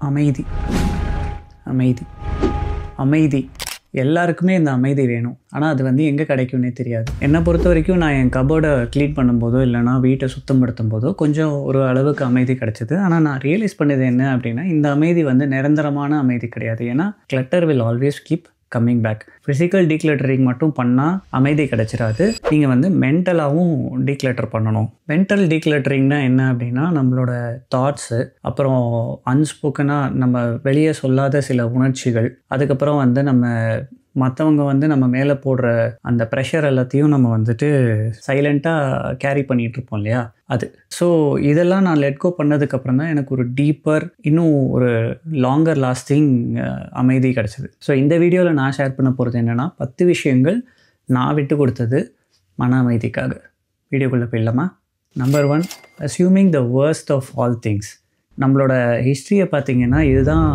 அமைதி அமைதி அமைதி எல்லாருக்குமே இந்த அமைதி வேணும். ஆனால் அது வந்து எங்கே கிடைக்கும்னே தெரியாது. என்னை பொறுத்த வரைக்கும் நான் என் கபோர்டை க்ளீன் பண்ணும்போதோ இல்லைனா வீட்டை சுத்தப்படுத்தும் போதோ கொஞ்சம் ஒரு அளவுக்கு அமைதி கிடச்சிது. ஆனால் நான் ரியலைஸ் பண்ணது என்ன அப்படின்னா, இந்த அமைதி வந்து நிரந்தரமான அமைதி கிடையாது. ஏன்னா clutter will always keep coming back. Physical decluttering மட்டும் பண்ணால் அமைதி கிடச்சிடாது. நீங்கள் வந்து மென்டலாகவும் டீக்ளட்டர் பண்ணணும். மென்டல் டீக்ளட்டரிங்னா என்ன அப்படின்னா, நம்மளோட தாட்ஸு, அப்புறம் அன்ஸ்போக்கனாக நம்ம வெளியே சொல்லாத சில உணர்ச்சிகள், அதுக்கப்புறம் வந்து நம்ம மற்றவங்க வந்து நம்ம மேலே போடுற அந்த ப்ரெஷர் எல்லாத்தையும் நம்ம வந்துட்டு சைலண்ட்டாக கேரி பண்ணிகிட்ருப்போம் இல்லையா, அது. ஸோ இதெல்லாம் நான் லெட் கோ பண்ணதுக்கப்புறம் தான் எனக்கு ஒரு டீப்பர், இன்னும் ஒரு லாங்கர் லாஸ்டிங் அமைதி கிடச்சிது. ஸோ இந்த வீடியோவில் நான் ஷேர் பண்ண போகிறது என்னென்னா, 10 விஷயங்கள் நான் விட்டு கொடுத்தது மன அமைதிக்காக. வீடியோக்குள்ளே போயிடலாமா? Number 1, assuming the worst of all things. நம்மளோட ஹிஸ்ட்ரியை பார்த்திங்கன்னா, இதுதான்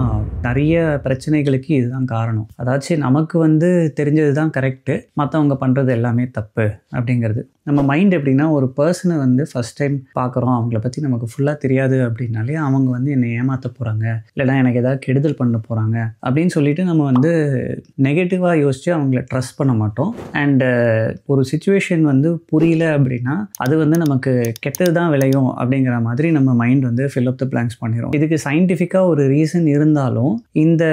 நிறைய பிரச்சனைகளுக்கு இதுதான் காரணம். அதாச்சும் நமக்கு வந்து தெரிஞ்சது தான் கரெக்டு, மற்றவங்க பண்ணுறது எல்லாமே தப்பு அப்படிங்கிறது. நம்ம மைண்ட் எப்படின்னா, ஒரு பர்சனை வந்து ஃபஸ்ட் டைம் பார்க்குறோம், அவங்கள பற்றி நமக்கு ஃபுல்லாக தெரியாது அப்படின்னாலே அவங்க வந்து என்னை ஏமாற்ற போகிறாங்க, இல்லைனா எனக்கு எதாவது கெடுதல் பண்ண போகிறாங்க அப்படின்னு சொல்லிட்டு நம்ம வந்து நெகட்டிவாக யோசித்து அவங்கள ட்ரஸ்ட் பண்ண மாட்டோம். அண்டு ஒரு சுச்சுவேஷன் வந்து புரியல அப்படின்னா அது வந்து நமக்கு கெட்டது தான் விளையும் அப்படிங்கிற மாதிரி நம்ம மைண்ட் வந்து ஃபில் அப் த பிளாங்க்ஸ் பண்ணிடும். இதுக்கு சயின்டிஃபிக்காக ஒரு ரீசன் இருந்தாலும் இந்த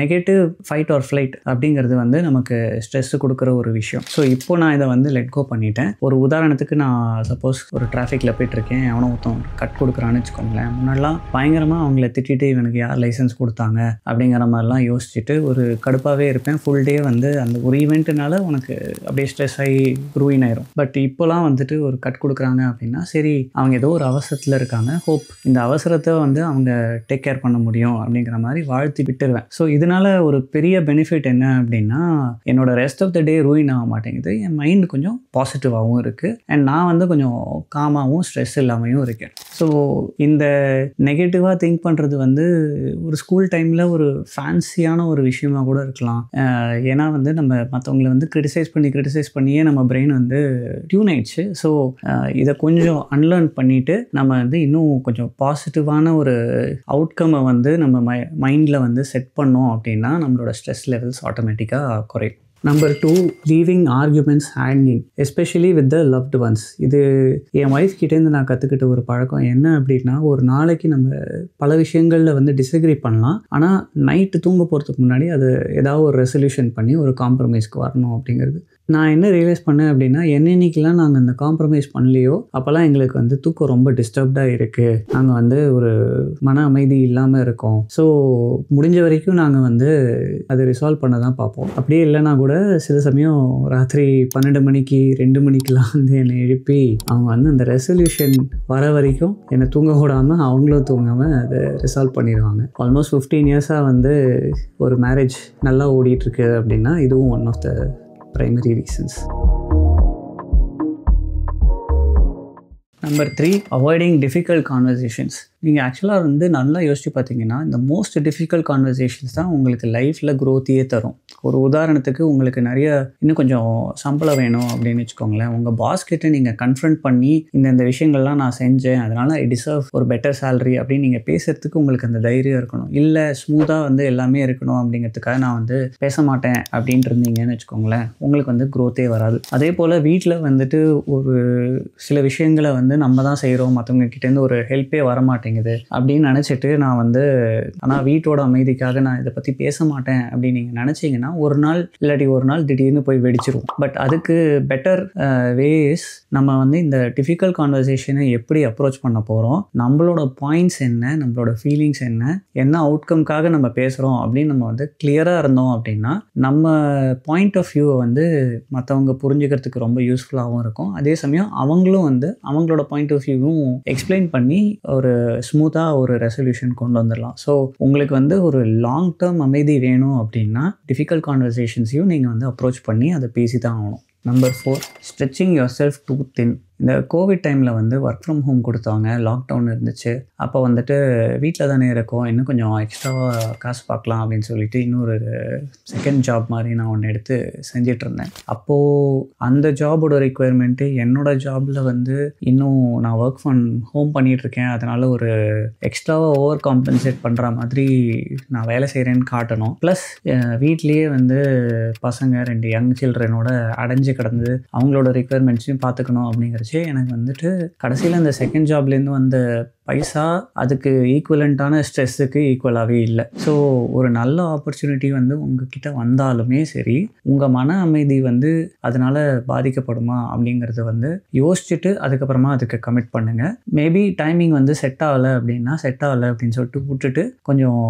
நெகட்டிவ் ஃபைட் ஆர் ஃப்ளைட் அப்படிங்கிறது வந்து நமக்கு ஸ்ட்ரெஸ் கொடுக்குற ஒரு விஷயம். ஸோ இப்போ நான் இதை வந்து லெட் கோ பண்ணிட்டேன். ஒரு உதாரணத்துக்கு, நான் சப்போஸ் ஒரு டிராஃபிக்கில் போய்ட்டுருக்கேன், எவனோ ஒருத்தன் கட் கொடுக்குறான்னு வச்சுக்கோங்களேன். முன்னாடிலாம் பயங்கரமாக அவங்கள திட்டிட்டு இவனுக்கு யார் லைசன்ஸ் கொடுத்தாங்க அப்படிங்கிற மாதிரிலாம் யோசிச்சுட்டு ஒரு கடுப்பாகவே இருப்பேன். ஃபுல் டே வந்து அந்த ஒரு ஈவெண்ட்டுனால உனக்கு அப்படியே ஸ்ட்ரெஸ் ஆகி ரூயின் ஆயிரும். பட் இப்போலாம் வந்துட்டு ஒரு கட் கொடுக்குறாங்க அப்படின்னா, சரி அவங்க ஏதோ ஒரு அவசரத்தில் இருக்காங்க, ஹோப் இந்த அவசரத்தை வந்து அவங்க டேக் கேர் பண்ண முடியும் அப்படிங்கிற மாதிரி வாழ்த்தி விட்டுருவேன். ஸோ இதனால் ஒரு பெரிய பெனிஃபிட் என்ன அப்படின்னா, என்னோட rest of the day ruin ஆக மாட்டேங்குது. என் மைண்ட் கொஞ்சம் பாசிட்டிவாகவும் இருக்குது. அண்ட் நான் வந்து கொஞ்சம் காமாகவும் ஸ்ட்ரெஸ் இல்லாமையும் இருக்கேன். ஸோ இந்த நெகட்டிவாக திங்க் பண்ணுறது வந்து ஒரு ஸ்கூல் டைமில் ஒரு ஃபேன்சியான ஒரு விஷயமாக கூட இருக்கலாம். ஏன்னா வந்து நம்ம மற்றவங்களை வந்து கிரிட்டிசைஸ் பண்ணியே நம்ம பிரெயின் வந்து டியூன் ஆயிடுச்சு. ஸோ இதை கொஞ்சம் அன்லேர்ன் பண்ணிவிட்டு நம்ம வந்து இன்னும் கொஞ்சம் பாசிட்டிவான ஒரு அவுட்கம்மை வந்து நம்ம மைண்டில் வந்து செட் பண்ணோம் அப்படின்னா நம்மளோட ஸ்ட்ரெஸ் லெவல்ஸ் ஆட்டோமேட்டிக்காக குறையும். Number 2, leaving arguments hanging, especially with the loved once. இது என் ஒய்ஃப் கிட்டேருந்து நான் கற்றுக்கிட்ட ஒரு பழக்கம். என்ன அப்படின்னா, ஒரு நாளைக்கு நம்ம பல விஷயங்களில் வந்து டிஸ்அக்ரி பண்ணலாம், ஆனால் நைட்டு தூங்க போகிறதுக்கு முன்னாடி அது ஏதாவது ஒரு ரெசல்யூஷன் பண்ணி ஒரு காம்ப்ரமைஸ்க்கு வரணும் அப்படிங்கிறது. நான் என்ன ரியலைஸ் பண்ணேன் அப்படின்னா, என்னைக்கெல்லாம் நாங்கள் அந்த காம்ப்ரமைஸ் பண்ணலையோ அப்போல்லாம் எங்களுக்கு வந்து தூக்கம் ரொம்ப டிஸ்டர்ப்டாக இருக்குது, நாங்கள் வந்து ஒரு மன அமைதி இல்லாமல் இருக்கோம். ஸோ முடிஞ்ச வரைக்கும் நாங்கள் வந்து அதை ரிசால்வ் பண்ண தான் பார்ப்போம். அப்படியே இல்லைனா கூட சில சமயம் ராத்திரி 12 மணிக்கு 2 மணிக்கெலாம் வந்து என்னை எழுப்பி அவங்க வந்து அந்த ரெசல்யூஷன் வர வரைக்கும் என்னை தூங்க விடாமல் அவங்களும் தூங்காமல் அதை ரிசால்வ் பண்ணிடுவாங்க. ஆல்மோஸ்ட் 15 இயர்ஸாக வந்து ஒரு மேரேஜ் நல்லா ஓடிட்டுருக்கு அப்படின்னா இதுவும் one of the primary reasons. Number 3, avoiding difficult conversations. நீங்கள் ஆக்சுவலாக வந்து நல்லா யோசிச்சு பார்த்தீங்கன்னா, இந்த மோஸ்ட் டிஃபிகல்ட் கான்வர்சேஷன்ஸ் தான் உங்களுக்கு லைஃப்பில் க்ரோத்தையே தரும். ஒரு உதாரணத்துக்கு, உங்களுக்கு நிறைய இன்னும் கொஞ்சம் சம்பளம் வேணும் அப்படின்னு வச்சுக்கோங்களேன். உங்கள் பாஸ் கிட்ட நீங்கள் கன்ஃபரண்ட் பண்ணி இந்த விஷயங்கள்லாம் நான் செஞ்சேன், அதனால் ஐ டிசர்வ் ஒரு பெட்டர் சேலரி அப்படின்னு நீங்கள் பேசுகிறதுக்கு உங்களுக்கு அந்த தைரியம் இருக்கணும். இல்லை ஸ்மூத்தாக வந்து எல்லாமே இருக்கணும் அப்படிங்கிறதுக்காக நான் வந்து பேச மாட்டேன் அப்படின்ட்டு இருந்தீங்கன்னு வச்சுக்கோங்களேன், உங்களுக்கு வந்து க்ரோத்தே வராது. அதே போல் வீட்டில் வந்துட்டு ஒரு சில விஷயங்களை வந்து நம்ம தான் செய்கிறோம், மற்றவங்க கிட்டேருந்து ஒரு ஹெல்ப்பே வரமாட்டேங்குது அப்படின்னு நினச்சிட்டு நான் வந்து ஆனால் வீட்டோட அமைதிக்காக நான் இதை பற்றி பேச மாட்டேன் அப்படின்னு நீங்கள் நினச்சிங்கன்னா ஒரு நாள் இல்லாட்டி ஒரு நாள் திடீர்னு போய் வெடிச்சிரும். பட் அதுக்கு பெட்டர் வேஸ் நம்ம வந்து இந்த டிஃபிகல்ட் கான்வர்சேஷனை எப்படி அப்ரோச் பண்ண போகிறோம், நம்மளோட பாயிண்ட்ஸ் என்ன, நம்மளோட ஃபீலிங்ஸ் என்ன அவுட்கம்காக நம்ம பேசுகிறோம் அப்படின்னு நம்ம வந்து கிளியராக இருந்தோம் அப்படின்னா நம்ம பாயிண்ட் ஆஃப் வியூவை வந்து மற்றவங்க புரிஞ்சுக்கிறதுக்கு ரொம்ப யூஸ்ஃபுல்லாகவும் இருக்கும். அதே சமயம் அவங்களும் வந்து அவங்களோட பாயிண்ட் ஆஃப் வியூவும் எக்ஸ்பிளைன் பண்ணி ஒரு ஸ்மூத்தாக ஒரு ரெசல்யூஷன் கொண்டு வந்துடலாம். ஸோ உங்களுக்கு வந்து ஒரு லாங் டேர்ம் அமைதி வேணும் அப்படின்னா டிஃபிகல்ட் கான்வர்சேஷன்ஸையும் நீங்கள் வந்து அப்ரோச் பண்ணி அதை பேசி தான் ஆகணும். Number 4, stretching yourself too thin. இந்த கோவிட் டைமில் வந்து ஒர்க் ஃப்ரம் ஹோம் கொடுத்தாங்க, லாக்டவுன் இருந்துச்சு. அப்போ வந்துட்டு வீட்டில் தானே இருக்கோம், இன்னும் கொஞ்சம் எக்ஸ்ட்ராவாக காசு பார்க்கலாம் அப்படின்னு சொல்லிட்டு இன்னொரு செகண்ட் ஜாப் மாதிரி நான் ஒன்று எடுத்து செஞ்சிட்ருந்தேன். அப்போது அந்த ஜாபோட ரெக்குயர்மெண்ட்டு என்னோடய ஜாபில் வந்து இன்னும் நான் ஒர்க் ஃப்ரம் ஹோம் பண்ணிகிட்ருக்கேன், அதனால் ஒரு எக்ஸ்ட்ராவாக ஓவர் காம்பன்சேட் பண்ணுற மாதிரி நான் வேலை செய்கிறேன்னு காட்டணும். ப்ளஸ் வீட்லேயே வந்து பசங்க 2 யங் சில்ட்ரனோட அடைஞ்சு கிடந்து அவங்களோட ரெக்குயர்மெண்ட்ஸையும் பார்த்துக்கணும் அப்படிங்கிறச்சே எனக்கு வந்துட்டு கடைசியில் அந்த செகண்ட் ஜாப்லேருந்து வந்த பைசா அதுக்கு ஈக்குவலண்ட்டான ஸ்ட்ரெஸ்ஸுக்கு ஈக்குவலாகவே இல்லை. ஸோ ஒரு நல்ல ஆப்பர்ச்சுனிட்டி வந்து உங்ககிட்ட வந்தாலுமே சரி, உங்கள் மன அமைதி வந்து அதனால் பாதிக்கப்படுமா அப்படிங்கிறத வந்து யோசிச்சுட்டு அதுக்கப்புறமா அதுக்கு கமிட் பண்ணுங்கள். மேபி டைமிங் வந்து செட் ஆகலை அப்படின்னு சொல்லிட்டு விட்டுட்டு கொஞ்சம்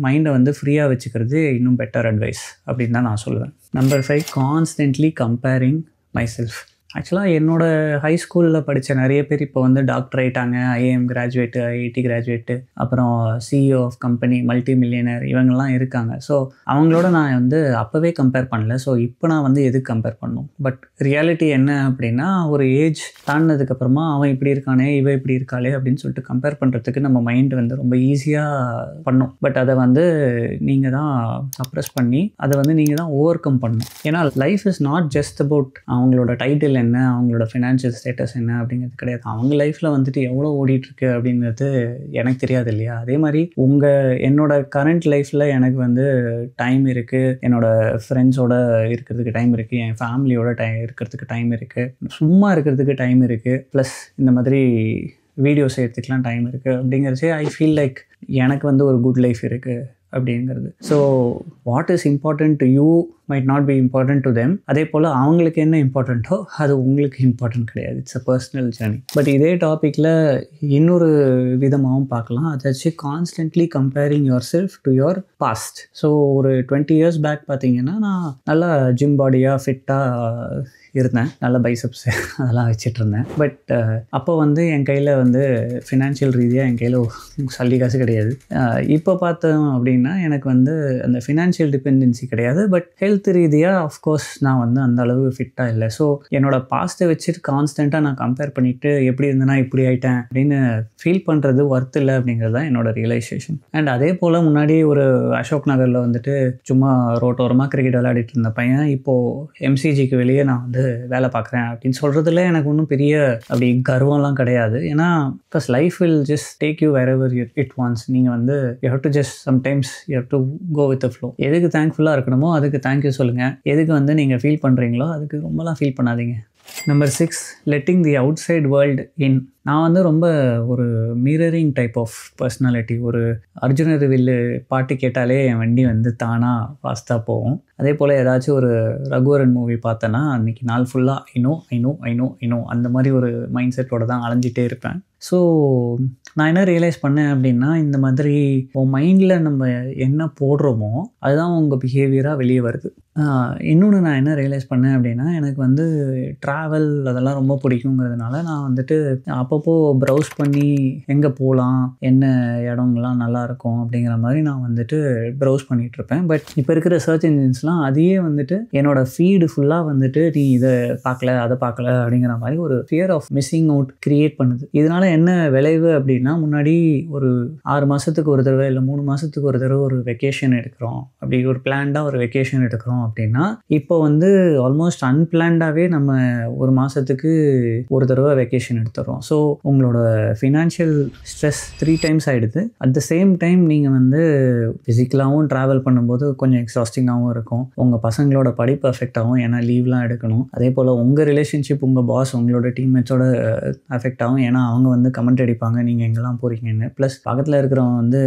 மைண்டை வந்து ஃப்ரீயாக வச்சுக்கிறது இன்னும் பெட்டர் அட்வைஸ் அப்படின்னு தான் நான் சொல்லுவேன். Number 5, constantly comparing my self. ஆக்சுவலாக என்னோடய ஹை ஸ்கூலில் படித்த நிறைய பேர் இப்போ வந்து டாக்டர் ஆகிட்டாங்க, ஐஏஎம் கிராஜுவேட்டு, ஐஐடி கிராஜுவேட்டு, அப்புறம் CEO of company, multi millionaire இவங்கெல்லாம் இருக்காங்க. ஸோ அவங்களோட நான் வந்து அப்போவே கம்பேர் பண்ணல. ஸோ இப்போ நான் வந்து எதுக்கு கம்பேர் பண்ணணும்? பட் ரியாலிட்டி என்ன அப்படின்னா, ஒரு ஏஜ் தாண்டினதுக்கப்புறமா அவன் இப்படி இருக்கானே, இவன் இப்படி இருக்காளே அப்படின்னு சொல்லிட்டு கம்பேர் பண்ணுறதுக்கு நம்ம மைண்ட் வந்து ரொம்ப ஈஸியாக பண்ணும். பட் அதை வந்து நீங்கள் தான் சப்ரஸ் பண்ணி அதை வந்து நீங்கள் தான் ஓவர் கம் பண்ணணும். ஏன்னா life is not just about அவங்களோட டைட்டில் என்ன, அவங்களோட ஃபினான்ஷியல் ஸ்டேட்டஸ் என்ன அப்படிங்கிறது கிடையாது. அவங்க லைஃப்பில் வந்துட்டு எவ்வளோ ஓடிட்டுருக்கு அப்படிங்கிறது எனக்கு தெரியாது இல்லையா? அதே மாதிரி என்னோட கரண்ட் லைஃப்பில் எனக்கு வந்து டைம் இருக்குது, என்னோடய ஃப்ரெண்ட்ஸோட இருக்கிறதுக்கு டைம் இருக்குது, என் ஃபேமிலியோட இருக்கிறதுக்கு டைம் இருக்குது, சும்மா இருக்கிறதுக்கு டைம் இருக்குது, ப்ளஸ் இந்த மாதிரி வீடியோஸ் எடுத்துக்கலாம் டைம் இருக்குது. அப்படிங்கிறச்சே ஐ ஃபீல் லைக் எனக்கு வந்து ஒரு குட் லைஃப் இருக்குது அப்படிங்கிறது. So what is important to you might not be important to them. அதே போல் அவங்களுக்கு என்ன இம்பார்ட்டண்ட்டோ அது உங்களுக்கு இம்பார்ட்டன்ட் கிடையாது. It's a personal journey. But இதே டாப்பிக்கில் இன்னொரு விதமாகவும் பார்க்கலாம். அதாச்சும் constantly comparing yourself to your past. So ஒரு 20 years பேக் பார்த்தீங்கன்னா நான் நல்லா ஜிம் பாடியாக ஃபிட்டாக இருந்தேன், நல்ல பைசப்ஸ் அதெல்லாம் வச்சுட்டு இருந்தேன். பட் அப்போ வந்து என் கையில் வந்து ஃபினான்ஷியல் ரீதியாக என் கையில் சல்லி காசு கிடையாது. இப்போ பார்த்தோம் அப்படின்னா எனக்கு வந்து அந்த ஃபினான்ஷியல் டிபெண்டன்சி கிடையாது. பட் ஹெல்த் ரீதியாக ஆஃப்கோர்ஸ் நான் வந்து அந்த அளவு ஃபிட்டாக இல்லை. ஸோ என்னோடய பாஸ்ட்டை வச்சுட்டு கான்ஸ்டண்ட்டாக நான் கம்பேர் பண்ணிவிட்டு எப்படி இருந்தேன்னா இப்படி ஆகிட்டேன் அப்படின்னு ஃபீல் பண்ணுறது ஒர்த் இல்லை அப்படிங்கிறது தான் என்னோடய ரியலைசேஷன். அண்ட் அதே போல் முன்னாடி ஒரு அசோக் நகரில் வந்துட்டு சும்மா ரோட்டோரமாக கிரிக்கெட் விளையாடிட்டு இருந்த பையன் இப்போது எம்சிஜிக்கு வெளியே நான் வந்து வேலை பார்க்குறேன் அப்படின்னு சொல்கிறதுல எனக்கு ஒன்றும் பெரிய அப்படி கர்வம்லாம் கிடையாது. ஏன்னா because life will just take you wherever it wants. நீங்கள் வந்து you have to just sometimes you have to go with the flow. எதுக்கு தேங்க்ஃபுல்லாக இருக்கணுமோ அதுக்கு தேங்க்யூ சொல்லுங்கள். எதுக்கு வந்து நீங்கள் ஃபீல் பண்ணுறீங்களோ அதுக்கு ரொம்பலாம் ஃபீல் பண்ணாதீங்க. Number 6, letting the outside world in. நான் வந்து ரொம்ப ஒரு மிரரிங் டைப் ஆஃப் பர்சனாலிட்டி. ஒரு அர்ஜுனர் வில்லு பாட்டு கேட்டாலே என் வண்டி வந்து தானாக ஃபாஸ்ட்டாக போகும். அதே போல் ஏதாச்சும் ஒரு ரகுவரன் மூவி பார்த்தேன்னா அன்றைக்கி நாள் ஃபுல்லாக ஐ நோ அந்த மாதிரி ஒரு மைண்ட் செட்டோடு தான் அலைஞ்சிட்டே இருப்பேன். ஸோ நான் என்ன ரியலைஸ் பண்ணேன் அப்படின்னா, இந்த மாதிரி உன் மைண்டில் நம்ம என்ன போடுறோமோ அதுதான் உங்கள் பிஹேவியராக வெளியே வருது. இன்னொன்று நான் என்ன ரியலைஸ் பண்ணேன் அப்படின்னா, எனக்கு வந்து ட்ராவல் அதெல்லாம் ரொம்ப பிடிக்குங்கிறதுனால நான் வந்துட்டு அப்பப்போ ப்ரௌஸ் பண்ணி எங்கே போகலாம், என்ன இடங்கள்லாம் நல்லாயிருக்கும் அப்படிங்கிற மாதிரி நான் வந்துட்டு ப்ரௌஸ் பண்ணிகிட்ருப்பேன். பட் இப்போ இருக்கிற சர்ச் இன்ஜின்ஸ்லாம் அதையே வந்துட்டு என்னோடய ஃபீடு ஃபுல்லாக வந்துட்டு நீ இதை பார்க்கல அதை பார்க்கல அப்படிங்கிற மாதிரி ஒரு fear of missing out create பண்ணுது. இதனால் என்ன விளைவு அப்படின்னா, முன்னாடி ஒரு 6 மாதத்துக்கு ஒரு தடவை இல்லை 3 மாதத்துக்கு ஒரு தடவை ஒரு வெக்கேஷன் எடுக்கிறோம், அப்படி ஒரு பிளான்டாக ஒரு வெக்கேஷன் எடுக்கிறோம் அப்படின்னா, இப்போ வந்து ஆல்மோஸ்ட் அன்பிளான்டாகவே நம்ம ஒரு மாதத்துக்கு ஒரு தடவை வெக்கேஷன் எடுத்துடுறோம். ஸோ உங்களோட ஃபினான்ஷியல் ஸ்ட்ரெஸ் 3 times ஆகிடுது. அட் த சேம் டைம் நீங்கள் வந்து ஃபிசிக்கலாகவும் ட்ராவல் பண்ணும்போது கொஞ்சம் எக்ஸாஸ்டிங்காகவும் இருக்கும். உங்கள் பசங்களோட படிப்பு அஃபெக்ட் ஆகும், ஏன்னா லீவ்லாம் எடுக்கணும். அதே போல் உங்கள் ரிலேஷன்ஷிப் உங்கள் பாஸ் உங்களோட டீம்மேட்ஸோட அஃபெக்ட் ஆகும், ஏன்னா அவங்க வந்து கமெண்ட் அடிப்பாங்க நீங்கள் எங்கெல்லாம் போகிறீங்கன்னு. ப்ளஸ் பக்கத்தில் இருக்கிறவங்க வந்து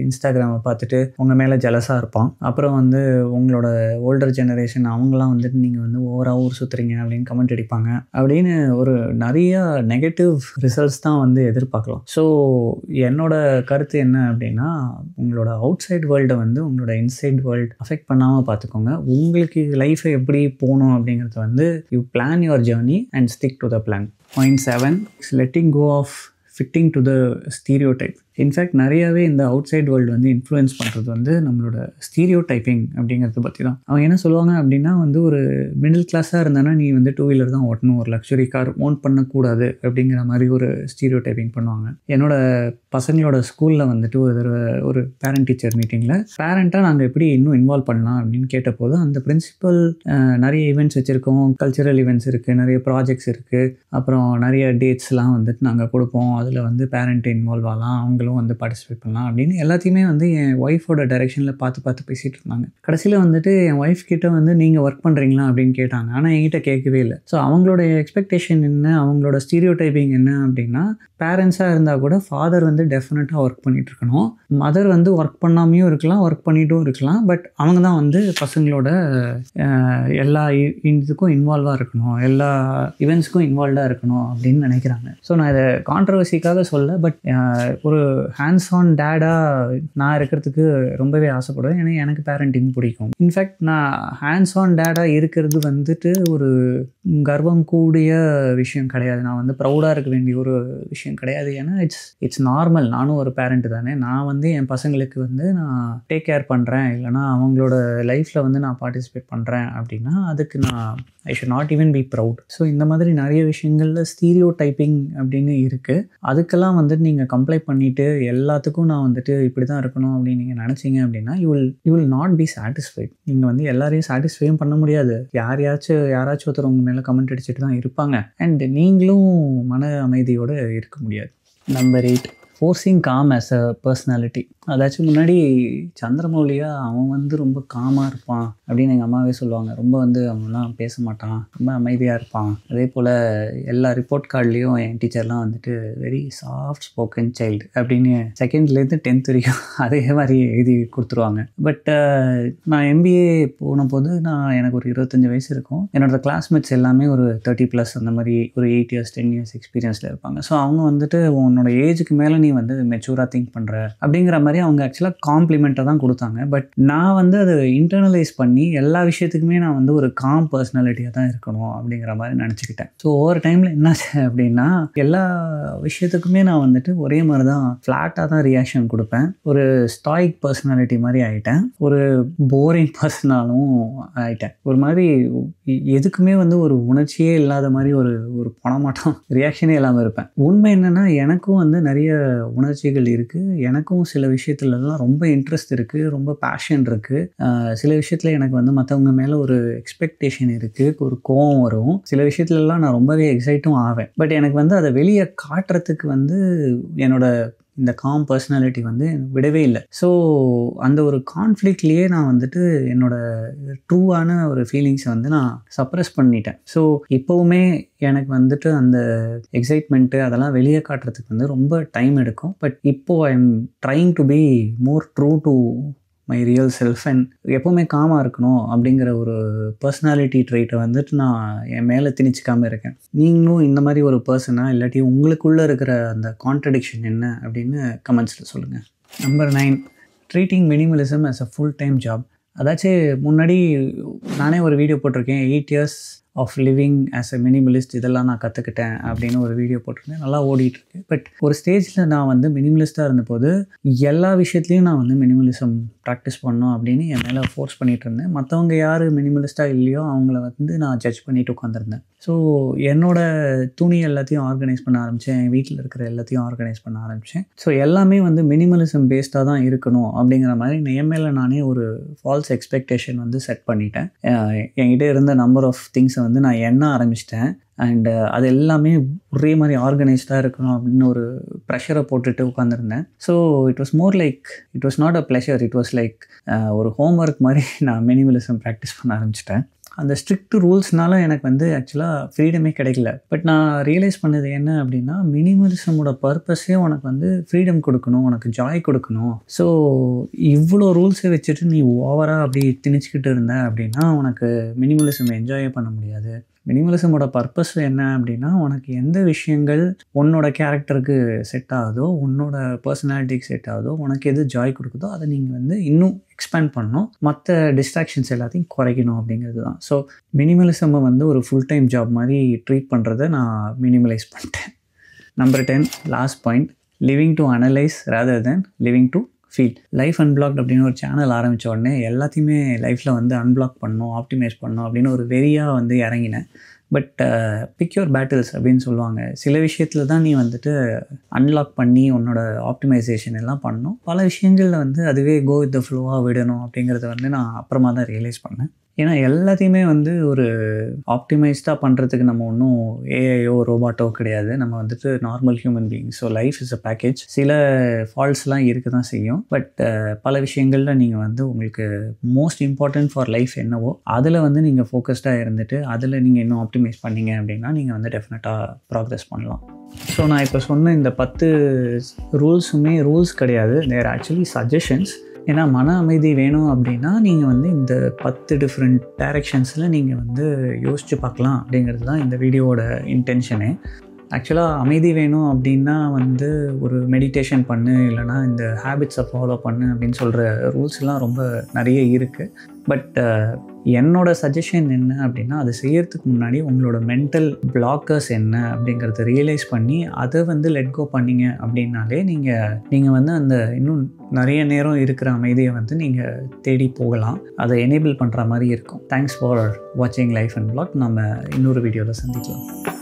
இன்ஸ்டாகிராமை பார்த்துட்டு உங்கள் மேலே ஜலஸாக இருப்பான். அப்புறம் வந்து உங்களோட ஓல்டர் ஜெனரேஷன் அவங்களாம் வந்துட்டு நீங்கள் வந்து ஓவராக ஊர் சுற்றுறீங்க அப்படின்னு கமெண்ட் அடிப்பாங்க. அப்படின்னு ஒரு நிறையா நெகட்டிவ் ரிசல்ட்ஸ் தான் வந்து எதிர்பார்க்கலாம். ஸோ என்னோட கருத்து என்ன அப்படின்னா, உங்களோட அவுட் சைட் வேர்ல்டை வந்து உங்களோட இன்சைட் வேர்ல்டு அஃபெக்ட் பண்ணாமல் பார்த்துக்கோங்க. உங்களுக்கு லைஃப்பை எப்படி போகணும் அப்படிங்கிறது வந்து you plan your journey and stick to the plan. Point 7, letting go of fitting to the stereotype. In fact நிறையாவே இந்த அவுட் சைட் வேர்ல்டு வந்து இன்ஃப்ளூயன்ஸ் பண்ணுறது வந்து நம்மளோட ஸ்டீரியோ டைப்பிங் அப்படிங்கிறத பற்றி தான். அவங்க என்ன சொல்லுவாங்க அப்படின்னா வந்து ஒரு மிடில் கிளாஸாக இருந்தானா நீ வந்து 2 வீலர் தான் ஓட்டணும், ஒரு லக்ஸுரி கார் ஓன் பண்ணக்கூடாது அப்படிங்கிற மாதிரி ஒரு ஸ்டீரியோ டைப்பிங் பண்ணுவாங்க. என்னோட பசங்களோட ஸ்கூலில் வந்துட்டு ஒரு பேரண்ட் டீச்சர் மீட்டிங்கில் பேரண்ட்டாக நாங்கள் எப்படி இன்னும் இன்வால்வ் பண்ணலாம் அப்படின்னு கேட்டபோது அந்த பிரின்சிபல் நிறைய ஈவெண்ட்ஸ் வச்சுருக்கோம், கல்ச்சுரல் ஈவெண்ட்ஸ் இருக்குது, நிறைய ப்ராஜெக்ட்ஸ் இருக்குது, அப்புறம் நிறைய டேட்ஸ்லாம் வந்துட்டு நாங்கள் கொடுப்போம், அதில் வந்து பேரண்ட் இன்வால்வ் ஆகலாம், அவங்களும் வந்து பார்ட்டிசிபேட் பண்ணலாம் அப்படின்னு எல்லாத்தையுமே வந்து என் ஒய்ஃபோட டைரெக்ஷனில் பார்த்து பேசிகிட்டு இருந்தாங்க. கடைசியில் வந்துட்டு என் ஒய்ஃப் கிட்ட வந்து நீங்கள் ஒர்க் பண்ணுறீங்களா அப்படின்னு கேட்டாங்க. ஆனால் என்கிட்ட கேட்கவே இல்லை. ஸோ அவங்களோட எக்ஸ்பெக்டேஷன் என்ன, அவங்களோட ஸ்டீரியோ டைப்பிங் என்ன அப்படின்னா பேரண்ட்ஸாக இருந்தால் கூட ஃபாதர் வந்து டெஃபினட்டாக ஒர்க் பண்ணிகிட்டு இருக்கணும், மதர் வந்து ஒர்க் பண்ணாமையும் இருக்கலாம், ஒர்க் பண்ணிட்டும் இருக்கலாம், பட் அவங்க தான் வந்து பசங்களோட எல்லா இதுக்கும் இன்வால்வாக இருக்கணும், எல்லா ஈவெண்ட்ஸுக்கும் இன்வால்வாக இருக்கணும் அப்படின்னு நினைக்கிறாங்க. ஸோ நான் இதை கான்ட்ரவர்சிக்காக சொல்ல, பட் ஒரு ஹேண்ட்ஸ் ஆன் டேடாக நான் இருக்கிறதுக்கு ரொம்பவே ஆசைப்படுவேன். ஏன்னா எனக்கு பேரண்டிங் பிடிக்கும். இன்ஃபேக்ட் நான் ஹேண்ட்ஸ் ஆன் டேடாக இருக்கிறது வந்துட்டு ஒரு கர்வம் கூடிய விஷயம் கிடையாது, நான் வந்து ப்ரௌடாக இருக்க வேண்டிய ஒரு விஷயம் கிடையாது. ஏன்னா இட்ஸ் நார்மல். நானும் ஒரு பேரண்ட் தானே. நான் வந்து என் பசங்களுக்கு வந்து நான் டேக் கேர் பண்ணுறேன், இல்லைனா அவங்களோட லைஃப்பில் வந்து நான் பார்ட்டிசிபேட் பண்ணுறேன் அப்படின்னா அதுக்கு I should not even B proud. So இந்த மாதிரி நிறைய விஷயங்களில் ஸ்டீரியோ டைப்பிங் அப்படின்னு இருக்குது. அதுக்கெல்லாம் வந்துட்டு நீங்கள் கம்ப்ளை பண்ணிவிட்டு எல்லாத்துக்கும் நான் வந்துட்டு இப்படி தான் இருக்கணும் அப்படின்னு நீங்கள் நினச்சிங்க அப்படின்னா you will not be satisfied. நீங்கள் வந்து எல்லாரையும் சாட்டிஸ்ஃபையும் பண்ண முடியாது. யாராச்சும் ஒருத்தர் உங்கள் மேலே கமெண்ட் அடிச்சுட்டு தான் இருப்பாங்க. அண்ட் நீங்களும் மன அமைதியோடு இருக்க முடியாது. Number 8, forcing com as a personality. அதாச்சும் முன்னாடி சந்திரமௌலியா அவன் வந்து ரொம்ப காமாக இருப்பான் அப்படின்னு எங்கள் அம்மாவே சொல்லுவாங்க. ரொம்ப வந்து அவன்லாம் பேச மாட்டான், ரொம்ப அமைதியாக இருப்பான். அதே போல் எல்லா ரிப்போர்ட் கார்ட்லேயும் என் டீச்சர்லாம் வந்துட்டு வெரி சாஃப்ட் ஸ்போக்கன் சைல்டு அப்படின்னு 2nd-லேருந்து 10th வரைக்கும் அதே மாதிரி எழுதி கொடுத்துருவாங்க. பட் நான் MBA போன போது எனக்கு ஒரு 25 வயசு இருக்கும். என்னோட கிளாஸ்மேட்ஸ் எல்லாமே ஒரு 30+ அந்த மாதிரி ஒரு 8 years 10 years எக்ஸ்பீரியன்ஸில் இருப்பாங்க. ஸோ அவங்க வந்துட்டு உன்னோட ஏஜுக்கு மேலே நீ வந்து மெச்சூராக திங்க் பண்ணுற அப்படிங்கிற மாதிரி அவங்க ஆக்சுவலாக காம்ப்ளிமெண்ட்டாக தான் கொடுத்தாங்க. பட் நான் வந்து அதை இன்டர்னலைஸ் பண்ணி எல்லா விஷயத்துக்குமே நான் வந்து ஒரு காம் பர்சனாலிட்டியாக தான் இருக்கணும் அப்படிங்கிற மாதிரி நினச்சிக்கிட்டேன். ஸோ ஒவ்வொரு டைமில் என்னாச்சு அப்படின்னா எல்லா விஷயத்துக்குமே நான் வந்துட்டு ஒரே மாதிரி தான் ஃப்ளாட்டாக தான் ரியாக்ஷன் கொடுப்பேன். ஒரு ஸ்டாயிக் பர்சனாலிட்டி மாதிரி ஆகிட்டேன், ஒரு போரிங் பர்சனாலும் ஆகிட்டேன். ஒரு மாதிரி எதுக்குமே வந்து ஒரு உணர்ச்சியே இல்லாத மாதிரி ஒரு பணமாட்டம் ரியாக்ஷனே இல்லாமல் இருப்பேன். உண்மை என்னென்னா எனக்கும் வந்து நிறைய உணர்ச்சிகள் இருக்குது, எனக்கும் சில விஷயத்துலலாம் ரொம்ப இன்ட்ரெஸ்ட் இருக்குது, ரொம்ப பேஷன் இருக்குது. சில விஷயத்தில் எனக்கு வந்து மற்றவங்க மேலே ஒரு எக்ஸ்பெக்டேஷன் இருக்குது, ஒரு கோவம் வரும். சில விஷயத்துலலாம் நான் ரொம்பவே எக்ஸைட்டும் ஆவேன். பட் எனக்கு வந்து அதை வெளியே காட்டுறதுக்கு வந்து என்னோட இந்த காம் பர்சனாலிட்டி வந்து விடவே இல்லை. ஸோ அந்த ஒரு கான்ஃப்ளிக்ட்லேயே நான் வந்துட்டு என்னோடய ட்ரூவான ஒரு ஃபீலிங்ஸை வந்து நான் சப்ரெஸ் பண்ணிட்டேன். ஸோ இப்போவுமே எனக்கு வந்துட்டு அந்த எக்ஸைட்மெண்ட்டு அதெல்லாம் வெளியே காட்டுறதுக்கு வந்து ரொம்ப டைம் எடுக்கும். பட் இப்போது I am trying to be more true to my real self and எப்போவுமே காமாக இருக்கணும் அப்படிங்கிற ஒரு பர்சனாலிட்டி ட்ரைட்டை வந்துட்டு நான் என் மேலே திணிச்சிக்காமல் இருக்கேன். நீங்களும் இந்த மாதிரி ஒரு பர்சனாக இல்லாட்டி உங்களுக்குள்ளே இருக்கிற அந்த கான்ட்ரடிக்ஷன் என்ன அப்படின்னு கமெண்ட்ஸில் சொல்லுங்கள். Number 9, treating minimalism as a full time job. அதாச்சும் முன்னாடி நானே ஒரு வீடியோ போட்டிருக்கேன், 8 years of living as a minimalist, இதெல்லாம் நான் கற்றுக்கிட்டேன் அப்படின்னு ஒரு வீடியோ போட்டிருந்தேன். நல்லா ஓடிட்டுருக்கு. பட் ஒரு ஸ்டேஜில் நான் வந்து மினிமலிஸ்ட்டாக இருந்தபோது எல்லா விஷயத்துலையும் நான் வந்து மினிமலிசம் ப்ராக்டிஸ் பண்ணோம் அப்படின்னு என் மேலே ஃபோர்ஸ் பண்ணிகிட்டு இருந்தேன். மற்றவங்க யார் மினிமலிஸ்ட்டாக இல்லையோ அவங்கள வந்து நான் ஜட்ஜ் பண்ணிட்டு உட்காந்துருந்தேன். ஸோ என்னோடய துணி எல்லாத்தையும் ஆர்கனைஸ் பண்ண ஆரம்பித்தேன், என் வீட்டில் இருக்கிற எல்லாத்தையும் ஆர்கனைஸ் பண்ண ஆரம்பித்தேன். ஸோ எல்லாமே வந்து மினிமலிசம் பேஸ்டாக தான் இருக்கணும் அப்படிங்கிற மாதிரி என் மேலே நானே ஒரு ஃபால்ஸ் எக்ஸ்பெக்டேஷன் வந்து செட் பண்ணிட்டேன். என்கிட்ட இருந்த நம்பர் ஆஃப் திங்ஸை வந்து நான் எண்ண ஆரம்பிச்சிட்டேன். அண்டு அது எல்லாமே ஒரே மாதிரி ஆர்கனைஸ்டாக இருக்கணும் அப்படின்னு ஒரு ப்ரெஷரை போட்டுட்டு உட்காந்துருந்தேன். So it was not a pleasure, it was like ஒரு ஹோம்ஒர்க் மாதிரி நான் மினிமலிசம் ப்ராக்டிஸ் பண்ண ஆரம்பிச்சிட்டேன். அந்த ஸ்ட்ரிக்ட் ரூல்ஸ்னால எனக்கு வந்து ஆக்சுவலாக ஃப்ரீடமே கிடைக்கல. பட் நான் ரியலைஸ் பண்ணது என்ன அப்படின்னா மினிமலிசமோட பர்பஸே உனக்கு வந்து ஃப்ரீடம் கொடுக்கணும், உனக்கு ஜாய் கொடுக்கணும். ஸோ இவ்வளோ ரூல்ஸை வச்சுட்டு நீ ஓவராக அப்படி திணிச்சிக்கிட்டு இருந்த அப்படின்னா உனக்கு மினிமலிசம் என்ஜாயே பண்ண முடியாது. மினிமலிசமோட பர்பஸ் என்ன அப்படின்னா உனக்கு எந்த விஷயங்கள் உன்னோட கேரக்டருக்கு செட் ஆகுதோ, உன்னோட பர்சனாலிட்டிக்கு செட் ஆகுதோ, உனக்கு எது ஜாய் கொடுக்குதோ அதை நீங்கள் வந்து இன்னும் எக்ஸ்பேண்ட் பண்ணணும், மற்ற டிஸ்ட்ராக்ஷன்ஸ் எல்லாத்தையும் குறைக்கணும் அப்படிங்கிறது தான். ஸோ மினிமலிசமை வந்து ஒரு ஃபுல் டைம் ஜாப் மாதிரி ட்ரீட் பண்ணுறதை நான் மினிமலைஸ் பண்ணிட்டேன். Number 10, last point, living to analyse rather then living to feel. Life unblocked அப்படின்னு ஒரு சேனல் ஆரம்பித்த உடனே எல்லாத்தையுமே லைஃப்பில் வந்து அன்பிளாக் பண்ணணும், ஆப்டிமைஸ் பண்ணணும் அப்படின்னு ஒரு வெறியாக வந்து இறங்கினேன். பட் பிக் யுவர் பேட்டில்ஸ் அப்படின்னு சொல்லுவாங்க. சில விஷயத்தில் தான் நீ வந்துட்டு அன்லாக் பண்ணி உன்னோட ஆப்டிமைசேஷன் எல்லாம் பண்ணணும். பல விஷயங்களில் வந்து அதுவே கோ வித் த ஃப்ளோவாக விடணும் அப்படிங்கிறத வந்து நான் அப்புறமா தான் ரியலைஸ் பண்ணேன். ஏன்னா எல்லாத்தையுமே வந்து ஒரு ஆப்டிமைஸ்டாக பண்ணுறதுக்கு நம்ம ஒன்றும் ஏஐயோ ரோபாட்டோ கிடையாது. நம்ம வந்துட்டு normal human being. So life is a package. சில ஃபால்ட்ஸ்லாம் இருக்க தான் செய்யும். பட் பல விஷயங்களில் நீங்கள் வந்து உங்களுக்கு மோஸ்ட் இம்பார்ட்டன்ட் ஃபார் லைஃப் என்னவோ அதில் வந்து நீங்கள் ஃபோக்கஸ்டாக இருந்துட்டு அதில் நீங்கள் இன்னும் ஆப்டிமைஸ் பண்ணீங்க அப்படின்னா நீங்கள் வந்து டெஃபினட்டாக ப்ராக்ரெஸ் பண்ணலாம். ஸோ நான் இப்போ சொன்ன இந்த 10 ரூல்ஸுமே ரூல்ஸ் கிடையாது, தேர் ஆக்சுவலி சஜஷன்ஸ். ஏன்னா மன அமைதி வேணும் அப்படின்னா நீங்கள் வந்து இந்த 10 டிஃப்ரெண்ட் டைரெக்ஷன்ஸில் நீங்கள் வந்து யோசித்து பார்க்கலாம் அப்படிங்கிறது தான் இந்த வீடியோவோட இன்டென்ஷனே. ஆக்சுவலாக அமைதி வேணும் அப்படின்னா வந்து ஒரு மெடிடேஷன் பண்ணு, இல்லைனா இந்த ஹேபிட்ஸை ஃபாலோ பண்ணு அப்படின்னு சொல்கிற ரூல்ஸ்லாம் ரொம்ப நிறைய இருக்குது. பட் என்னோட சஜஷன் என்ன அப்படின்னா, அதை செய்யறதுக்கு முன்னாடி உங்களோட மென்டல் பிளாக்கர்ஸ் என்ன அப்படிங்கிறத ரியலைஸ் பண்ணி அதை வந்து லெட் கோ பண்ணிங்க அப்படின்னாலே நீங்கள் வந்து அந்த இன்னும் நிறைய நேரம் இருக்கிற அமைதியை வந்து நீங்கள் தேடி போகலாம். அதை எனேபிள் பண்ணுற மாதிரி இருக்கும். தேங்க்ஸ் ஃபார் வாட்சிங் லைஃப் அன்பிளாக்ட். நம்ம இன்னொரு வீடியோவில் சந்திக்கலாம்.